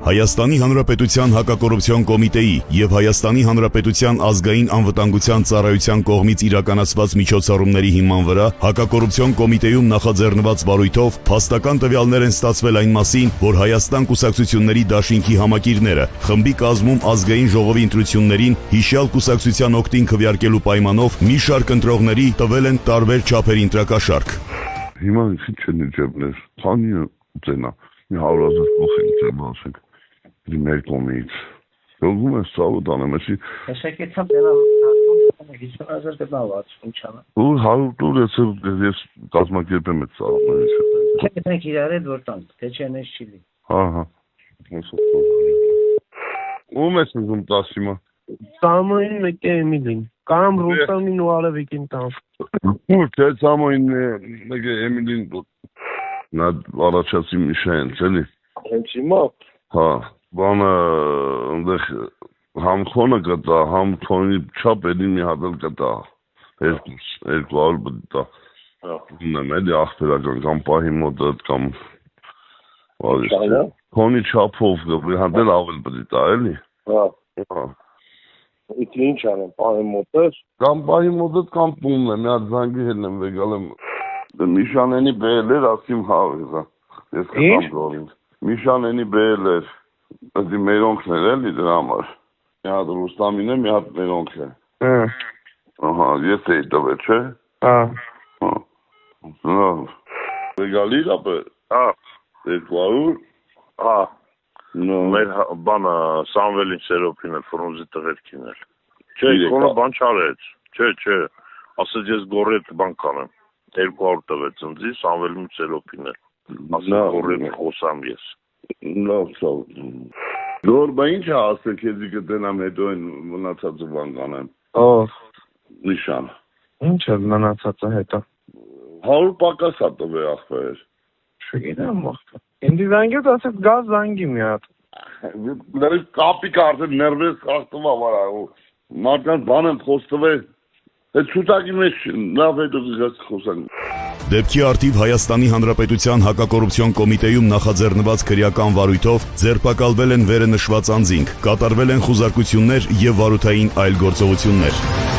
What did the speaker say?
Հայաստանի Հանրապետության հակակոռուպցիոն կոմիտեի և Հայաստանի Հանրապետության ազգային անվտանգության ծառայության կողմից իրականացված միջոցառումների հիման վրա հակակոռուպցիոն կոմիտեում նախաձեռնված վարույթով փաստական տվյալներ են ստացվել այն մասին, որ Հայաստան կուսակցությունների դաշինքի համակիրները խմբի կազմում ազգային ժողովի ընտրություններին հիշյալ կուսակցության օգտին քվեարկելու պայմանով մի շարք ընտրողների տվել են տարբեր չափերի ընտրակաշարք։ Հիմա ինչ են ջեբներ, քանի ծենա, մի 100,000 փոխին ծեբասենք, մեր կողմից, ողում ես ծավոտ անեմ, էսի։ Հեսեք եթա բենա 50,000 գտնավաց, ինչ անա։ Ու 100 տուր ես կազմակերպեմ այդ ծավոտներից։ Չենք իրար հետ որ տանք, թե չեն ես չիլի։ Հա, ում ես ուզում տաս հիմա։ Սամոյին մեկ է Էմիլին, կամ Ռուստամին ու Արևիկին տամ։ Ու թե Սամոյին մեկ է Էմիլին նա առաջացի Միշեն, էլի։ Հենց հիմա։ Հա, բանը այնտեղ համ քոնը կտա, համ քոնի չափ էլի մի հատ էլ կտա։ 200 բտա։ Ունեմ էլի ախտերական կամ պահի մոտ կամ քոնի չափով հանդել ավել բտա էլի։ Հա։ Իդի ինչ անեմ, պահի մոտ ես։ Կամ պահի մոտ ես կամ տունն է, մի հատ զանգի հելն եմ վեգալ եմ։ Միշանենի բերել էր, ասիմ հավեզա։ Ես կտամ գոլին։ Միշանենի բերել էր, ասի մերոնքն էր էլի դրա համար։ Մի հատ Ռուստամին է, մի հատ մերոնք է։ Ահա, ես էի տվել, չէ։ Հա։ Վեգալի ապը։ Հա։ 200։ Հա։ Մեր բանը Սամվելին Սերոփին էլ ֆրունզի տղերքին էլ։ Չէ, քոնը բան չարեց։ Չէ։ Ասեց ես գորի այդ բան կանեմ։ 200 տվեց ընձի Սամվելին Սերոփին էլ։ Ասեց գորի խոսամ ես։ Լավ։ Գորբա ինչ է ասել քեզի կտենամ հետո այն մնացածը բան կանեմ։ Ով։ Նիշան։ Ինչ է մնացածը հետո։ 100 պակաս է տվել ախպեր։ Չգիտեմ ախպեր։ Ինձ զանգեց ասեց գազ զանգի մի հատ։ Դեռ կապի կարծել ներվես խախտում ավարա ու մարդկանց բան եմ խոստվել։ Այդ ցուցակի մեջ լավ հետո գազ խոսանք։ Դեպքի արդիվ Հայաստանի Հանրապետության հակակոռուպցիոն կոմիտեում նախաձեռնված քրեական վարույթով ձերբակալվել են վերը նշված անձինք, կատարվել են խուզարկություններ և վարութային այլ գործողություններ։